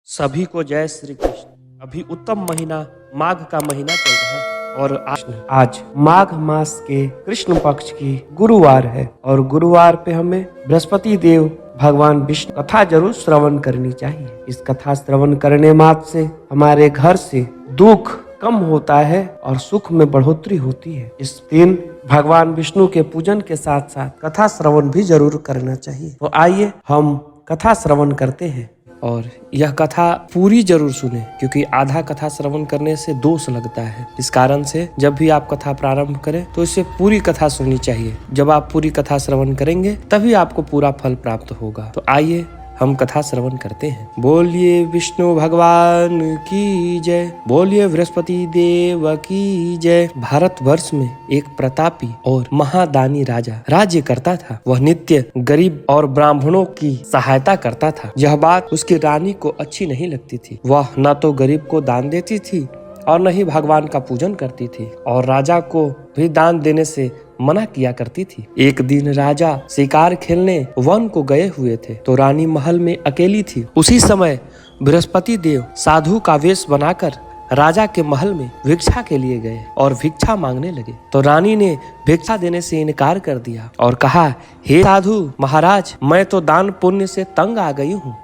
सभी को जय श्री कृष्ण। अभी उत्तम महीना माघ का महीना चल रहा है और आज माघ मास के कृष्ण पक्ष की गुरुवार है और गुरुवार पे हमें बृहस्पति देव भगवान विष्णु कथा जरूर श्रवण करनी चाहिए। इस कथा श्रवण करने मात्र से हमारे घर से दुख कम होता है और सुख में बढ़ोतरी होती है। इस दिन भगवान विष्णु के पूजन के साथ साथ कथा श्रवण भी जरूर करना चाहिए। तो आइए हम कथा श्रवण करते हैं और यह कथा पूरी जरूर सुने, क्योंकि आधा कथा श्रवण करने से दोष लगता है। इस कारण से जब भी आप कथा प्रारंभ करें तो इसे पूरी कथा सुननी चाहिए। जब आप पूरी कथा श्रवण करेंगे तभी आपको पूरा फल प्राप्त होगा। तो आइए हम कथा श्रवण करते हैं। बोलिए विष्णु भगवान की जय, बोलिए बृहस्पति देव की जय। भारतवर्ष में एक प्रतापी और महादानी राजा राज्य करता था। वह नित्य गरीब और ब्राह्मणों की सहायता करता था। यह बात उसकी रानी को अच्छी नहीं लगती थी। वह न तो गरीब को दान देती थी और न ही भगवान का पूजन करती थी और राजा को भी दान देने से मना किया करती थी। एक दिन राजा शिकार खेलने वन को गए हुए थे तो रानी महल में अकेली थी। उसी समय बृहस्पति देव साधु का वेश बनाकर राजा के महल में भिक्षा के लिए गए और भिक्षा मांगने लगे। तो रानी ने भिक्षा देने से इनकार कर दिया और कहा, हे साधु महाराज, मैं तो दान पुण्य से तंग आ गई हूँ।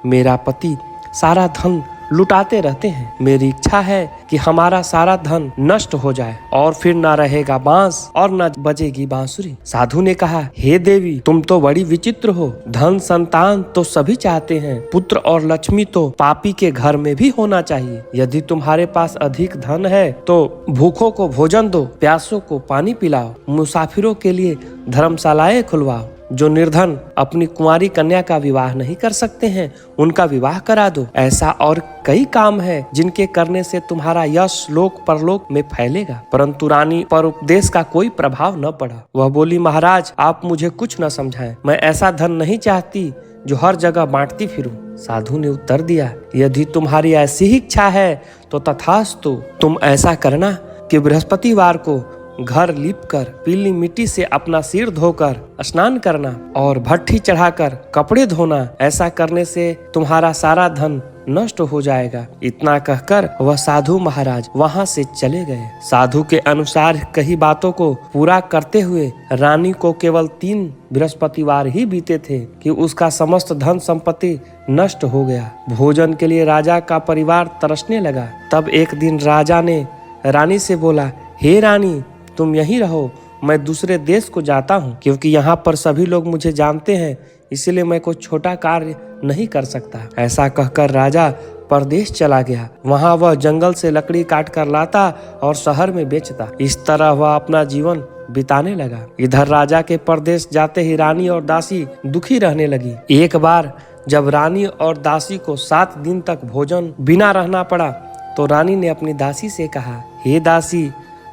मेरा पति सारा धन लुटाते रहते हैं। मेरी इच्छा है कि हमारा सारा धन नष्ट हो जाए और फिर न रहेगा बांस और न बजेगी बांसुरी। साधु ने कहा, हे देवी, तुम तो बड़ी विचित्र हो। धन संतान तो सभी चाहते हैं, पुत्र और लक्ष्मी तो पापी के घर में भी होना चाहिए। यदि तुम्हारे पास अधिक धन है तो भूखों को भोजन दो, प्यासों को पानी पिलाओ, मुसाफिरों के लिए धर्मशालाएं खुलवाओ। जो निर्धन अपनी कुंवारी कन्या का विवाह नहीं कर सकते हैं उनका विवाह करा दो। ऐसा और कई काम है जिनके करने से तुम्हारा यश लोक परलोक में फैलेगा। परंतु रानी पर उपदेश का कोई प्रभाव न पड़ा। वह बोली, महाराज, आप मुझे कुछ न समझाएं। मैं ऐसा धन नहीं चाहती जो हर जगह बांटती फिरूं। साधु ने उत्तर दिया, यदि तुम्हारी ऐसी ही इच्छा है तो तथास्तु। तुम ऐसा करना कि बृहस्पतिवार को घर लीपकर पीली मिट्टी से अपना सिर धोकर स्नान करना और भट्ठी चढ़ाकर कपड़े धोना। ऐसा करने से तुम्हारा सारा धन नष्ट हो जाएगा। इतना कहकर वह साधु महाराज वहां से चले गए। साधु के अनुसार कई बातों को पूरा करते हुए रानी को केवल 3 बृहस्पतिवार ही बीते थे कि उसका समस्त धन संपत्ति नष्ट हो गया। भोजन के लिए राजा का परिवार तरसने लगा। तब एक दिन राजा ने रानी से बोला, हे रानी, तुम यहीं रहो, मैं दूसरे देश को जाता हूँ, क्योंकि यहाँ पर सभी लोग मुझे जानते हैं, इसलिए मैं कोई छोटा कार्य नहीं कर सकता। ऐसा कहकर राजा परदेश चला गया। वहाँ वह जंगल से लकड़ी काट कर लाता और शहर में बेचता। इस तरह वह अपना जीवन बिताने लगा। इधर राजा के परदेश जाते ही रानी और दासी दुखी रहने लगी। एक बार जब रानी और दासी को 7 दिन तक भोजन बिना रहना पड़ा तो रानी ने अपनी दासी से कहा, हे दासी,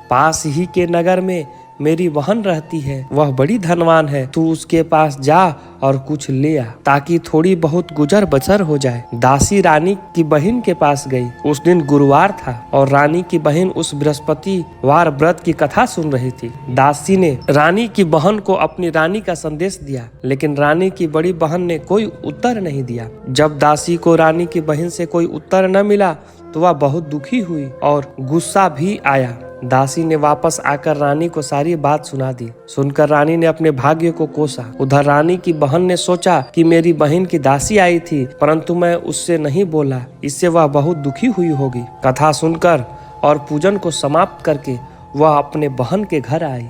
पास ही के नगर में मेरी बहन रहती है, वह बड़ी धनवान है। तू उसके पास जा और कुछ ले आ, ताकि थोड़ी बहुत गुजर बसर हो जाए। दासी रानी की बहन के पास गई। उस दिन गुरुवार था और रानी की बहन उस बृहस्पतिवार व्रत की कथा सुन रही थी। दासी ने रानी की बहन को अपनी रानी का संदेश दिया, लेकिन रानी की बड़ी बहन ने कोई उत्तर नहीं दिया। जब दासी को रानी की बहन से कोई उत्तर न मिला तो वह बहुत दुखी हुई और गुस्सा भी आया। दासी ने वापस आकर रानी को सारी बात सुना दी। सुनकर रानी ने अपने भाग्य को कोसा। उधर रानी की बहन ने सोचा कि मेरी बहन की दासी आई थी, परंतु मैं उससे नहीं बोला, इससे वह बहुत दुखी हुई होगी। कथा सुनकर और पूजन को समाप्त करके वह अपने बहन के घर आई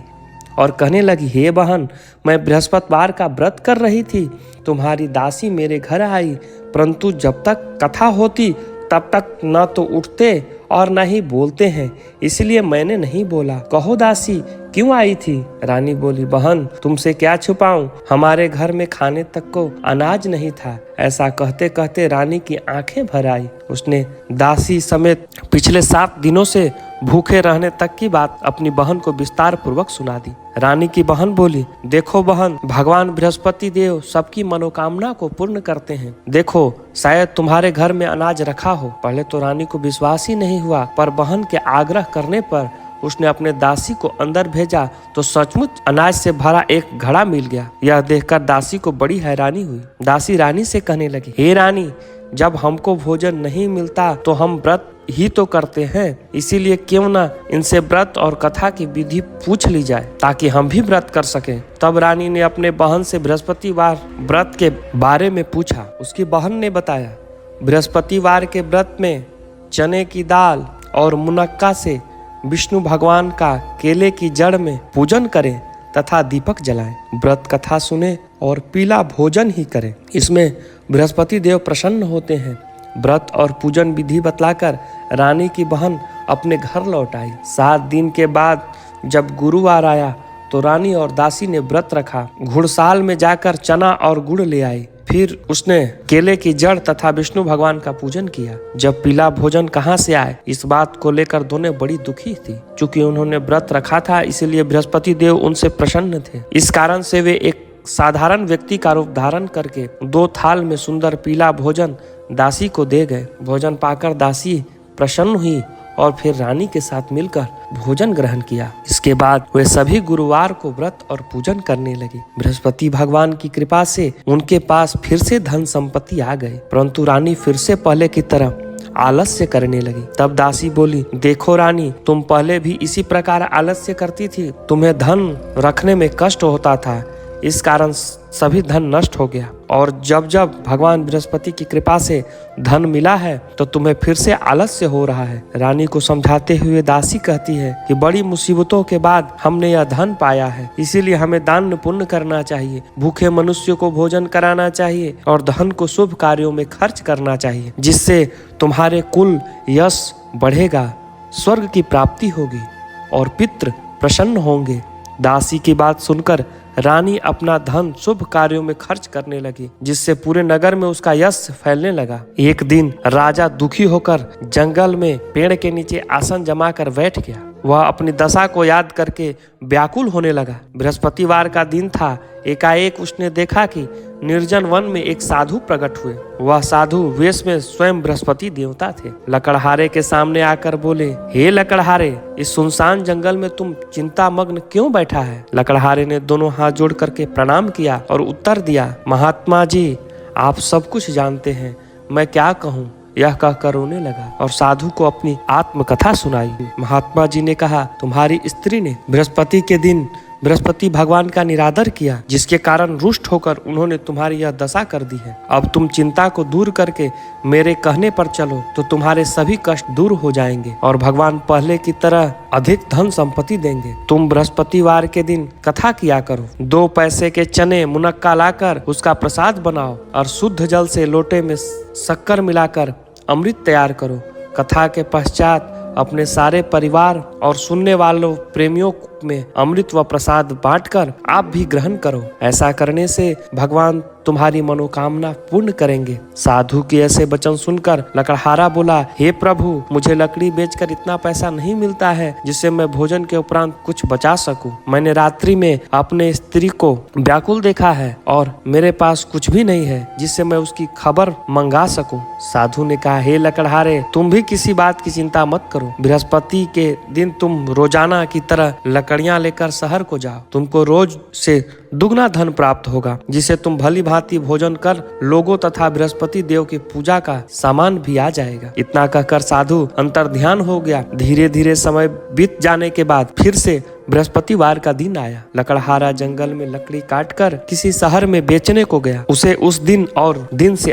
और कहने लगी, हे बहन, मैं बृहस्पतिवार का व्रत कर रही थी, तुम्हारी दासी मेरे घर आई, परंतु जब तक कथा होती तब तक न तो उठते और न ही बोलते हैं, इसलिए मैंने नहीं बोला। कहो दासी, क्यों आई थी? रानी बोली, बहन, तुमसे क्या छुपाऊं, हमारे घर में खाने तक को अनाज नहीं था। ऐसा कहते कहते रानी की आंखें भर आई। उसने दासी समेत पिछले 7 दिनों से भूखे रहने तक की बात अपनी बहन को विस्तार पूर्वक सुना दी। रानी की बहन बोली, देखो बहन, भगवान बृहस्पति देव सबकी मनोकामना को पूर्ण करते हैं। देखो, शायद तुम्हारे घर में अनाज रखा हो। पहले तो रानी को विश्वास ही नहीं हुआ, पर बहन के आग्रह करने पर उसने अपने दासी को अंदर भेजा तो सचमुच अनाज से भरा एक घड़ा मिल गया। यह देखकर दासी को बड़ी हैरानी हुई। दासी रानी से कहने लगी, हे रानी, जब हमको भोजन नहीं मिलता तो हम व्रत ही तो करते हैं, इसीलिए क्यों ना इनसे व्रत और कथा की विधि पूछ ली जाए ताकि हम भी व्रत कर सकें। तब रानी ने अपने बहन से बृहस्पतिवार व्रत के बारे में पूछा। उसकी बहन ने बताया, बृहस्पतिवार के व्रत में चने की दाल और मुनक्का से विष्णु भगवान का केले की जड़ में पूजन करें तथा दीपक जलाएं, व्रत कथा सुने और पीला भोजन ही करें। इसमें बृहस्पति देव प्रसन्न होते हैं। व्रत और पूजन विधि बतलाकर रानी की बहन अपने घर लौट आई। 7 दिन के बाद जब गुरुवार आया तो रानी और दासी ने व्रत रखा। घुड़साल में जाकर चना और गुड़ ले आई। फिर उसने केले की जड़ तथा विष्णु भगवान का पूजन किया। जब पीला भोजन कहाँ से आए, इस बात को लेकर दोनों बड़ी दुखी थी। चूंकि उन्होंने व्रत रखा था, इसलिए बृहस्पति देव उनसे प्रसन्न थे। इस कारण से वे एक साधारण व्यक्ति का रूप धारण करके 2 थाल में सुंदर पीला भोजन दासी को दे गए। भोजन पाकर दासी प्रसन्न हुई और फिर रानी के साथ मिलकर भोजन ग्रहण किया। इसके बाद वे सभी गुरुवार को व्रत और पूजन करने लगे। बृहस्पति भगवान की कृपा से उनके पास फिर से धन संपत्ति आ गए, परंतु रानी फिर से पहले की तरह आलस्य करने लगी। तब दासी बोली, देखो रानी, तुम पहले भी इसी प्रकार आलस्य करती थी। तुम्हें धन रखने में कष्ट होता था, इस कारण सभी धन नष्ट हो गया, और जब जब भगवान बृहस्पति की कृपा से धन मिला है तो तुम्हें फिर से आलस्य हो रहा है। रानी को समझाते हुए दासी कहती है कि बड़ी मुसीबतों के बाद हमने यह धन पाया है, इसीलिए हमें दान पुण्य करना चाहिए, भूखे मनुष्य को भोजन कराना चाहिए और धन को शुभ कार्यों में खर्च करना चाहिए, जिससे तुम्हारे कुल यश बढ़ेगा, स्वर्ग की प्राप्ति होगी और पितृ प्रसन्न होंगे। दासी की बात सुनकर रानी अपना धन शुभ कार्यों में खर्च करने लगी, जिससे पूरे नगर में उसका यश फैलने लगा। एक दिन राजा दुखी होकर जंगल में पेड़ के नीचे आसन जमाकर बैठ गया। वह अपनी दशा को याद करके व्याकुल होने लगा। बृहस्पतिवार का दिन था। एकाएक उसने देखा कि निर्जन वन में एक साधु प्रकट हुए। वह साधु वेश में स्वयं बृहस्पति देवता थे। लकड़हारे के सामने आकर बोले, हे लकड़हारे, इस सुनसान जंगल में तुम चिंता मग्न क्यों बैठा है? लकड़हारे ने दोनों हाथ जोड़ करके प्रणाम किया और उत्तर दिया, महात्मा जी, आप सब कुछ जानते हैं, मैं क्या कहूँ? यह कहकर रोने लगा और साधु को अपनी आत्मकथा सुनाई। महात्मा जी ने कहा, तुम्हारी स्त्री ने बृहस्पति के दिन बृहस्पति भगवान का निरादर किया, जिसके कारण रुष्ट होकर उन्होंने तुम्हारी यह दशा कर दी है। अब तुम चिंता को दूर करके मेरे कहने पर चलो तो तुम्हारे सभी कष्ट दूर हो जाएंगे और भगवान पहले की तरह अधिक धन संपत्ति देंगे। तुम बृहस्पतिवार के दिन कथा किया करो। 2 पैसे के चने मुनक्का लाकर उसका प्रसाद बनाओ और शुद्ध जल से लोटे में शक्कर मिलाकर अमृत तैयार करो। कथा के पश्चात अपने सारे परिवार और सुनने वालों प्रेमियों में अमृत व प्रसाद बांटकर आप भी ग्रहण करो। ऐसा करने से भगवान तुम्हारी मनोकामना पूर्ण करेंगे। साधु के ऐसे वचन सुनकर लकड़हारा बोला, हे प्रभु, मुझे लकड़ी बेचकर इतना पैसा नहीं मिलता है जिससे मैं भोजन के उपरांत कुछ बचा सकूं। मैंने रात्रि में अपने स्त्री को व्याकुल देखा है और मेरे पास कुछ भी नहीं है जिससे मैं उसकी खबर मंगा सकूं। साधु ने कहा, हे लकड़हारे, तुम भी किसी बात की चिंता मत करो। बृहस्पति के दिन तुम रोजाना की तरह लकड़ियां लेकर शहर को जाओ। तुमको रोज से दुगना धन प्राप्त होगा, जिसे तुम भली भांति भोजन कर लोगों तथा बृहस्पति देव की पूजा का सामान भी आ जाएगा। इतना कहकर साधु अंतर्ध्यान हो गया। धीरे धीरे समय बीत जाने के बाद फिर से बृहस्पतिवार का दिन आया। लकड़हारा जंगल में लकड़ी काटकर किसी शहर में बेचने को गया। उसे उस दिन और दिन से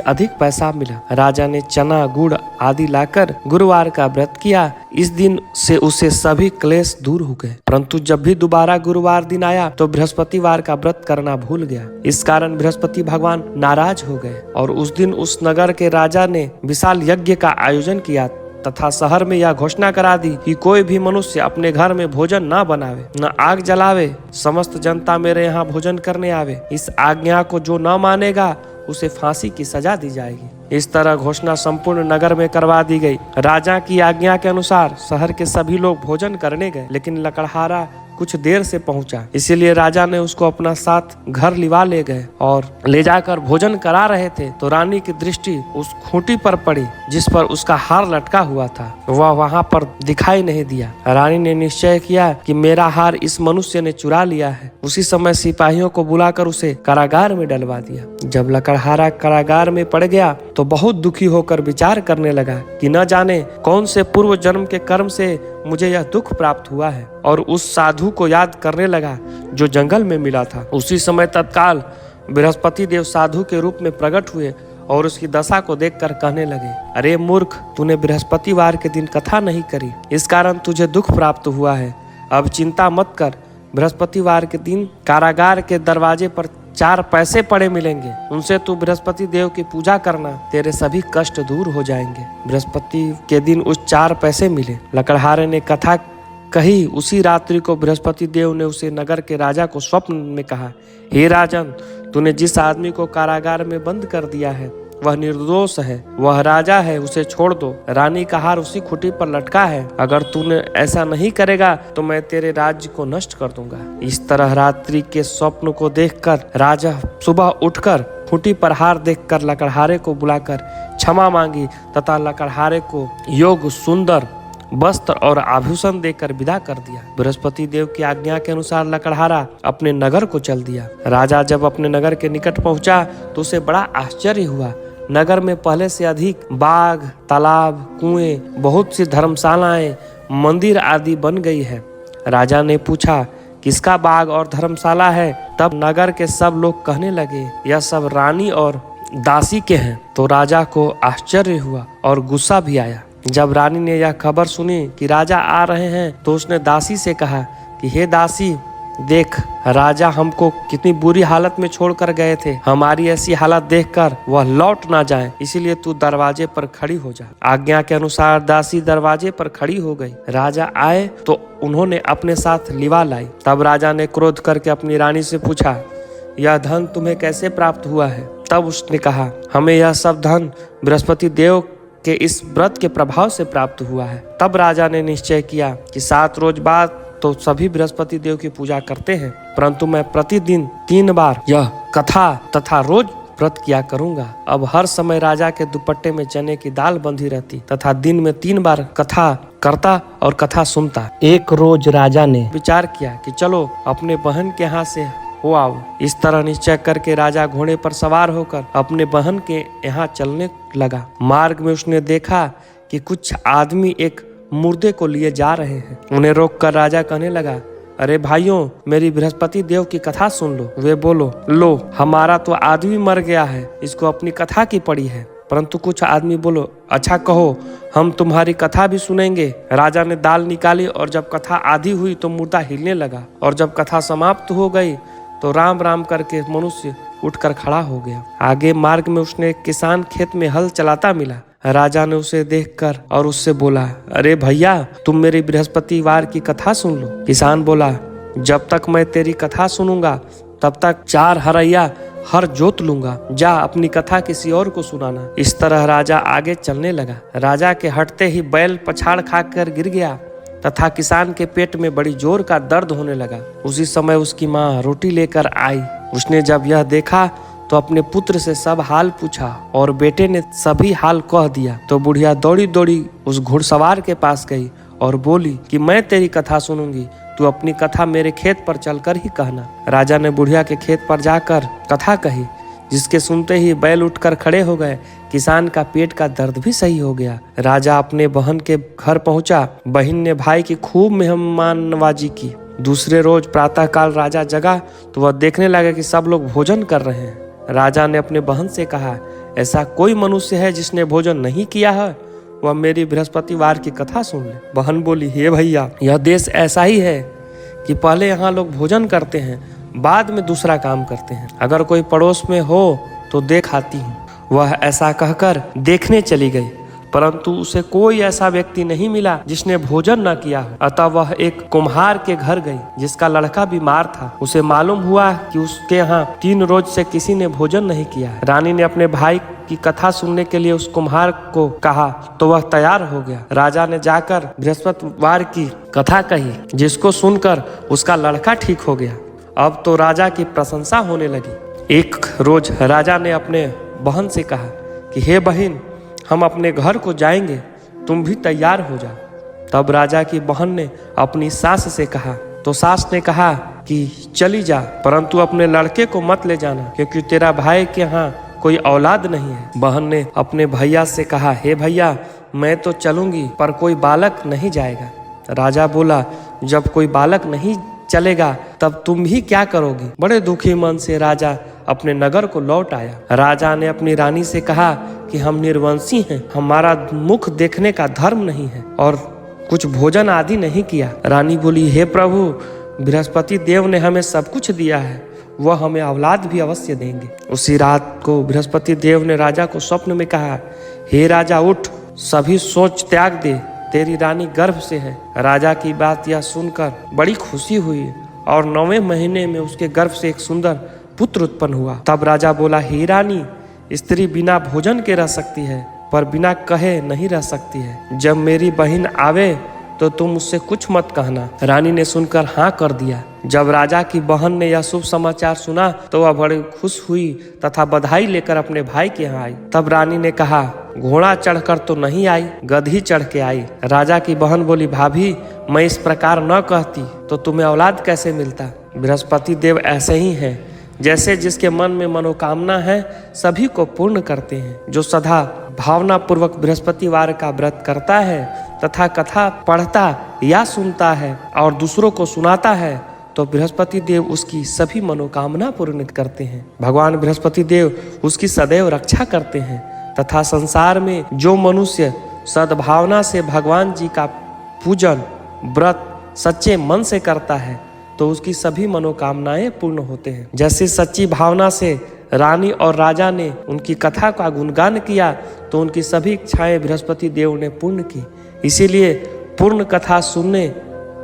अधिक पैसा मिला। राजा ने चना गुड़ आदि लाकर गुरुवार का व्रत किया। इस दिन से उसे सभी क्लेश दूर हो गए। परंतु जब भी दोबारा गुरुवार दिन आया तो बृहस्पतिवार का व्रत करना भूल गया। इस कारण बृहस्पति भगवान नाराज हो गए और उस दिन उस नगर के राजा ने विशाल यज्ञ का आयोजन किया तथा शहर में यह घोषणा करा दी कि कोई भी मनुष्य अपने घर में भोजन न बनावे, न आग जलावे, समस्त जनता मेरे यहाँ भोजन करने आवे। इस आज्ञा को जो न मानेगा उसे फांसी की सजा दी जाएगी। इस तरह घोषणा संपूर्ण नगर में करवा दी गई। राजा की आज्ञा के अनुसार शहर के सभी लोग भोजन करने गए, लेकिन लकड़हारा कुछ देर से पहुंचा, इसीलिए राजा ने उसको अपना साथ घर लिवा ले गए और ले जाकर भोजन करा रहे थे तो रानी की दृष्टि उस खूंटी पर पड़ी जिस पर उसका हार लटका हुआ था। वह वहां पर दिखाई नहीं दिया। रानी ने निश्चय किया कि मेरा हार इस मनुष्य ने चुरा लिया है। उसी समय सिपाहियों को बुलाकर उसे कारागार में डलवा दिया। जब लकड़हारा कारागार में पड़ गया तो बहुत दुखी होकर विचार करने लगा कि न जाने कौन से पूर्व जन्म के कर्म से मुझे यह दुख प्राप्त हुआ है, और उस साधु को याद करने लगा जो जंगल में मिला था। उसी समय तत्काल बृहस्पति देव साधु के रूप में प्रकट हुए और उसकी दशा को देखकर कहने लगे, अरे मूर्ख, तूने बृहस्पतिवार के दिन कथा नहीं करी, इस कारण तुझे दुख प्राप्त हुआ है। अब चिंता मत कर, बृहस्पतिवार के दिन कारागार के दरवाजे पर 4 पैसे पड़े मिलेंगे, उनसे तू बृहस्पति देव की पूजा करना, तेरे सभी कष्ट दूर हो जाएंगे। बृहस्पति के दिन उस 4 पैसे मिले। लकड़हारे ने कथा कही। उसी रात्रि को बृहस्पति देव ने उसे नगर के राजा को स्वप्न में कहा, हे राजन, तूने जिस आदमी को कारागार में बंद कर दिया है वह निर्दोष है, वह राजा है, उसे छोड़ दो। रानी का हार उसी खूंटी पर लटका है। अगर तूने ऐसा नहीं करेगा तो मैं तेरे राज्य को नष्ट कर दूंगा। इस तरह रात्रि के स्वप्न को देखकर राजा सुबह उठकर खूंटी पर हार देखकर लकड़हारे को बुलाकर क्षमा मांगी तथा लकड़हारे को योग्य सुंदर वस्त्र और आभूषण देकर विदा कर दिया। बृहस्पति देव की आज्ञा के अनुसार लकड़हारा अपने नगर को चल दिया। राजा जब अपने नगर के निकट पहुंचा तो उसे बड़ा आश्चर्य हुआ। नगर में पहले से अधिक बाग, तालाब, कुएं, बहुत सी धर्मशालाएं, मंदिर आदि बन गई है। राजा ने पूछा, किसका बाग और धर्मशाला है? तब नगर के सब लोग कहने लगे, यह सब रानी और दासी के हैं। तो राजा को आश्चर्य हुआ और गुस्सा भी आया। जब रानी ने यह खबर सुनी कि राजा आ रहे हैं तो उसने दासी से कहा कि हे दासी, देख, राजा हमको कितनी बुरी हालत में छोड़कर गए थे। हमारी ऐसी हालत देखकर वह लौट ना जाए, इसीलिए तू दरवाजे पर खड़ी हो जा। आज्ञा के अनुसार दासी दरवाजे पर खड़ी हो गई। राजा आए तो उन्होंने अपने साथ लिवा लाई। तब राजा ने क्रोध करके अपनी रानी से पूछा, यह धन तुम्हें कैसे प्राप्त हुआ है? तब उसने कहा, हमें यह सब धन बृहस्पति देव के इस व्रत के प्रभाव से प्राप्त हुआ है। तब राजा ने निश्चय किया कि 7 रोज बाद तो सभी बृहस्पति देव की पूजा करते हैं, परंतु मैं प्रतिदिन 3 बार यह कथा तथा रोज व्रत किया करूंगा। अब हर समय राजा के दुपट्टे में चने की दाल बंधी रहती तथा दिन में 3 बार कथा करता और कथा सुनता। एक रोज राजा ने विचार किया कि चलो अपने बहन के यहाँ से हो आओ। इस तरह निश्चय करके राजा घोड़े पर सवार होकर अपने बहन के यहाँ चलने लगा। मार्ग में उसने देखा कि कुछ आदमी एक मुर्दे को लिए जा रहे हैं। उन्हें रोककर राजा कहने लगा, अरे भाइयों, मेरी बृहस्पति देव की कथा सुन लो। वे बोलो, लो, हमारा तो आदमी मर गया है, इसको अपनी कथा की पड़ी है। परंतु कुछ आदमी बोलो, अच्छा कहो, हम तुम्हारी कथा भी सुनेंगे। राजा ने दाल निकाली और जब कथा आधी हुई तो मुर्दा हिलने लगा, और जब कथा समाप्त हो गई तो राम राम करके मनुष्य उठकर खड़ा हो गया। आगे मार्ग में उसने एक किसान खेत में हल चलाता मिला। राजा ने उसे देखकर और उससे बोला, अरे भैया, तुम मेरी बृहस्पतिवार की कथा सुन लो। किसान बोला, जब तक मैं तेरी कथा सुनूंगा तब तक 4 हरैया हर जोत लूंगा। जा अपनी कथा किसी और को सुनाना। इस तरह राजा आगे चलने लगा। राजा के हटते ही बैल पछाड़ खाकर गिर गया तथा किसान के पेट में बड़ी जोर का दर्द होने लगा। उसी समय उसकी माँ रोटी लेकर आई। उसने जब यह देखा तो अपने पुत्र से सब हाल पूछा और बेटे ने सभी हाल कह दिया। तो बुढ़िया दौड़ी दौड़ी उस घुड़सवार के पास गई और बोली कि मैं तेरी कथा सुनूंगी, तू अपनी कथा मेरे खेत पर चलकर ही कहना। राजा ने बुढ़िया के खेत पर जाकर कथा कही, जिसके सुनते ही बैल उठकर खड़े हो गए। किसान का पेट का दर्द भी सही हो गया। राजा अपने बहन के घर पहुंचा। बहन ने भाई की खूब मेहमान नवाजी की। दूसरे रोज प्रातः काल राजा जगा तो वह देखने लगा कि सब लोग भोजन कर रहे हैं। राजा ने अपने बहन से कहा, ऐसा कोई मनुष्य है जिसने भोजन नहीं किया है? वह मेरी बृहस्पतिवार की कथा सुन ले। बहन बोली, हे भैया, यह देश ऐसा ही है कि पहले यहाँ लोग भोजन करते हैं, बाद में दूसरा काम करते हैं। अगर कोई पड़ोस में हो तो देख आती हूँ। वह ऐसा कहकर देखने चली गई परंतु उसे कोई ऐसा व्यक्ति नहीं मिला जिसने भोजन न किया हो। अतः वह एक कुम्हार के घर गई जिसका लड़का बीमार था। उसे मालूम हुआ कि उसके यहाँ 3 रोज से किसी ने भोजन नहीं किया है। रानी ने अपने भाई की कथा सुनने के लिए उस कुम्हार को कहा तो वह तैयार हो गया। राजा ने जाकर बृहस्पतिवार की कथा कही जिसको सुनकर उसका लड़का ठीक हो गया। अब तो राजा की प्रशंसा होने लगी। एक रोज राजा ने अपने बहन से कहा कि हे बहन, हम अपने घर को जाएंगे, तुम भी तैयार हो जा। तब राजा की बहन ने अपनी सास से कहा तो सास ने कहा कि चली जा, परंतु अपने लड़के को मत ले जाना क्योंकि तेरा भाई के यहाँ कोई औलाद नहीं है। बहन ने अपने भैया से कहा हे भैया, मैं तो चलूंगी पर कोई बालक नहीं जाएगा। राजा बोला जब कोई बालक नहीं चलेगा तब तुम भी क्या करोगी। बड़े दुखी मन से राजा अपने नगर को लौट आया। राजा ने अपनी रानी से कहा कि हम निर्वंशी हैं, हमारा मुख देखने का धर्म नहीं है और कुछ भोजन आदि नहीं किया। रानी बोली हे प्रभु, बृहस्पति देव ने हमें सब कुछ दिया है, वह हमें औलाद भी अवश्य देंगे। उसी रात को बृहस्पति देव ने राजा को स्वप्न में कहा हे राजा उठ, सभी सोच त्याग दे, तेरी रानी गर्भ से है। राजा की बात यह सुनकर बड़ी खुशी हुई और 9वें महीने में उसके गर्भ से एक सुंदर पुत्र उत्पन्न हुआ। तब राजा बोला हे रानी, स्त्री बिना भोजन के रह सकती है पर बिना कहे नहीं रह सकती है। जब मेरी बहन आवे तो तुम उससे कुछ मत कहना। रानी ने सुनकर हाँ कर दिया। जब राजा की बहन ने यह शुभ समाचार सुना तो वह बड़ी खुश हुई तथा बधाई लेकर अपने भाई के यहाँ आई। तब रानी ने कहा घोड़ा चढ़कर तो नहीं आई, गधी चढ़ के आई। राजा की बहन बोली भाभी, मैं इस प्रकार न कहती तो तुम्हें औलाद कैसे मिलता। बृहस्पति देव ऐसे ही हैं, जैसे जिसके मन में मनोकामना है सभी को पूर्ण करते हैं। जो सदा भावना पूर्वक बृहस्पतिवार का व्रत करता है तथा कथा पढ़ता या सुनता है और दूसरों को सुनाता है तो बृहस्पति देव उसकी सभी मनोकामना पूर्ण करते हैं। भगवान बृहस्पति देव उसकी सदैव रक्षा करते हैं तथा संसार में जो मनुष्य सद्भावना से भगवान जी का पूजन व्रत सच्चे मन से करता है तो उसकी सभी मनोकामनाएं पूर्ण होते हैं। जैसे सच्ची भावना से रानी और राजा ने उनकी कथा का गुणगान किया तो उनकी सभी इच्छाएं बृहस्पति देव ने पूर्ण की। इसीलिए पूर्ण कथा सुनने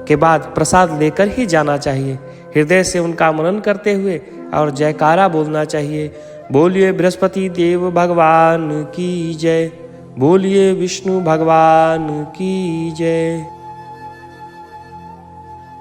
के बाद प्रसाद लेकर ही जाना चाहिए। हृदय से उनका मनन करते हुए और जयकारा बोलना चाहिए। बोलिए बृहस्पति देव भगवान की जय, बोलिए विष्णु भगवान की जय।